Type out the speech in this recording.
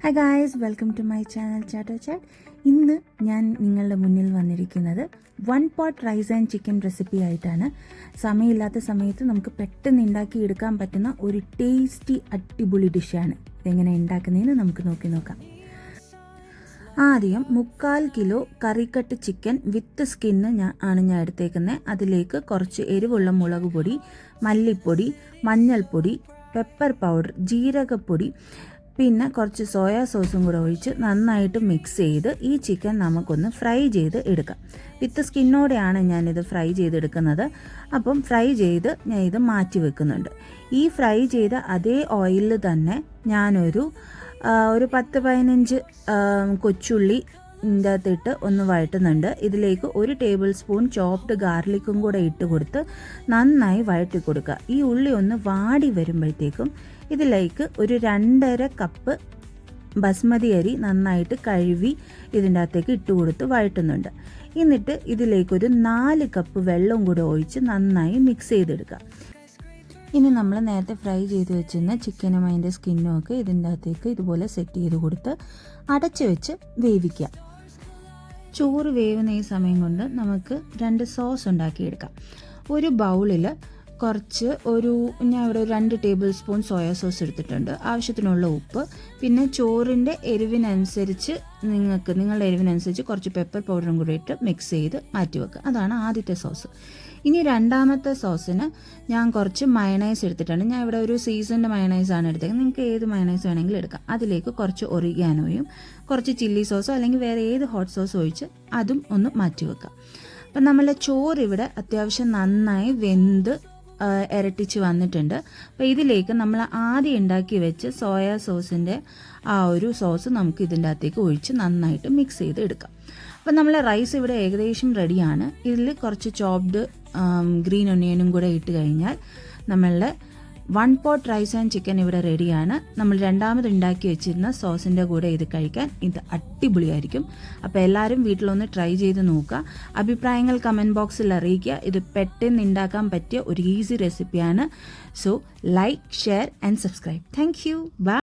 Hi guys, welcome to my channel ചാറ്റോ chat. ഇന്ന് ഞാൻ നിങ്ങളുടെ മുന്നിൽ വന്നിരിക്കുന്നത് 1 pot rice and chicken recipe ആയിട്ടാണ്. സമയമില്ലാത്ത സമയത്ത് നമുക്ക് പെട്ടെന്ന് ഉണ്ടാക്കി എടുക്കാൻ പറ്റുന്ന ഒരു ടേസ്റ്റി അടിപൊളി ഡിഷാണ്. ഇതെങ്ങനെ ഉണ്ടാക്കുന്നതെന്ന് നമുക്ക് നോക്കാം. ആദ്യം 3/4 കിലോ കറിക്കട്ട് ചിക്കൻ വിത്ത് സ്കിന്ന് ഞാൻ എടുത്തേക്കുന്നത്. അതിലേക്ക് കുറച്ച് എരിവുള്ള മുളക് പൊടി, മല്ലിപ്പൊടി, മഞ്ഞൾപ്പൊടി, പെപ്പർ പൗഡർ, ജീരകപ്പൊടി, പിന്നെ കുറച്ച് സോയാ സോസും കൂടെ ഒഴിച്ച് നന്നായിട്ട് മിക്സ് ചെയ്ത് ഈ ചിക്കൻ നമുക്കൊന്ന് ഫ്രൈ ചെയ്ത് എടുക്കാം. വിത്ത് സ്കിന്നോടെയാണ് ഞാനിത് ഫ്രൈ ചെയ്തെടുക്കുന്നത്. അപ്പം ഫ്രൈ ചെയ്ത് ഞാൻ ഇത് മാറ്റി വെക്കുന്നുണ്ട്. ഈ ഫ്രൈ ചെയ്ത അതേ ഓയിലിൽ തന്നെ ഞാനൊരു 10-15 കൊച്ചുള്ളി ഇതിൻ്റെ അകത്തിട്ട് ഒന്ന് വഴറ്റുന്നുണ്ട്. ഇതിലേക്ക് 1 ടേബിൾ സ്പൂൺ ചോപ്ഡ് ഗാർലിക്കും കൂടെ ഇട്ട് കൊടുത്ത് നന്നായി വഴറ്റി കൊടുക്കുക. ഈ ഉള്ളി ഒന്ന് വാടി വരുമ്പോഴത്തേക്കും ഇതിലേക്ക് ഒരു 2.5 കപ്പ് ബസ്മതി അരി നന്നായിട്ട് കഴുകി ഇതിൻ്റെ അകത്തേക്ക് ഇട്ട് കൊടുത്ത് വഴറ്റുന്നുണ്ട്. എന്നിട്ട് ഇതിലേക്കൊരു 4 കപ്പ് വെള്ളം കൂടെ ഒഴിച്ച് നന്നായി മിക്സ് ചെയ്തെടുക്കുക. ഇനി നമ്മൾ നേരത്തെ ഫ്രൈ ചെയ്ത് വെച്ചിരുന്ന ചിക്കനും അതിൻ്റെ സ്കിന്നും ഒക്കെ ഇതിൻ്റെ അകത്തേക്ക് ഇതുപോലെ സെറ്റ് ചെയ്ത് കൊടുത്ത് അടച്ച് വെച്ച് വേവിക്കുക. ചോറ് വേവുന്ന ഈ സമയം കൊണ്ട് നമുക്ക് 2 സോസ് ഉണ്ടാക്കിയെടുക്കാം. ഒരു ബൗളിൽ ഞാൻ ഇവിടെ 2 ടേബിൾ സ്പൂൺ സോയാ സോസ് എടുത്തിട്ടുണ്ട്. ആവശ്യത്തിനുള്ള ഉപ്പ്, പിന്നെ ചോറിൻ്റെ എരിവിനനുസരിച്ച് നിങ്ങളുടെ എരിവിനനുസരിച്ച് കുറച്ച് പെപ്പർ പൗഡറും കൂടി ഇട്ട് മിക്സ് ചെയ്ത് മാറ്റി വെക്കുക. അതാണ് ആദ്യത്തെ സോസ്. ഇനി രണ്ടാമത്തെ സോസിന് ഞാൻ കുറച്ച് മയണൈസ് എടുത്തിട്ടുണ്ട്. ഞാൻ ഇവിടെ ഒരു സീസൺഡ് മയണൈസാണ് എടുത്തേക്കുന്നത്. നിങ്ങൾക്ക് ഏത് മയണൈസ് വേണമെങ്കിലും എടുക്കാം. അതിലേക്ക് കുറച്ച് ഒറിഗാനോയും കുറച്ച് ചില്ലി സോസോ അല്ലെങ്കിൽ വേറെ ഏത് ഹോട്ട് സോസ് ഒഴിച്ച് അതും ഒന്ന് മാറ്റി വെക്കാം. അപ്പം നമ്മളുടെ ചോറ് ഇവിടെ അത്യാവശ്യം നന്നായി വെന്ത് ഇരട്ടിച്ച് വന്നിട്ടുണ്ട്. അപ്പോൾ ഇതിലേക്ക് നമ്മൾ ആദ്യം ഉണ്ടാക്കി വെച്ച് സോയാ സോസിൻ്റെ ആ ഒരു സോസ് നമുക്ക് ഇതിൻ്റെ അകത്തേക്ക് ഒഴിച്ച് നന്നായിട്ട് മിക്സ് ചെയ്ത് എടുക്കാം. അപ്പം നമ്മളെ റൈസ് ഇവിടെ ഏകദേശം റെഡിയാണ്. ഇതിൽ കുറച്ച് ചോപ്ഡ് ഗ്രീൻ ഒനിയനും കൂടെ ഇട്ട് കഴിഞ്ഞാൽ നമ്മളുടെ 1 pot റൈസ് ആൻഡ് ചിക്കൻ ഇവിടെ റെഡിയാണ്. നമ്മൾ രണ്ടാമത് ഉണ്ടാക്കി വെച്ചിരുന്ന സോസിൻ്റെ കൂടെ ഇത് കഴിക്കാൻ ഇത് അടിപൊളിയായിരിക്കും. അപ്പോൾ എല്ലാവരും വീട്ടിലൊന്ന് ട്രൈ ചെയ്ത് നോക്കുക. അഭിപ്രായങ്ങൾ കമൻറ്റ് ബോക്സിൽ അറിയിക്കുക. ഇത് പെട്ടെന്ന് ഉണ്ടാക്കാൻ പറ്റിയ ഒരു ഈസി റെസിപ്പിയാണ്. So like, share and subscribe. Thank you. By.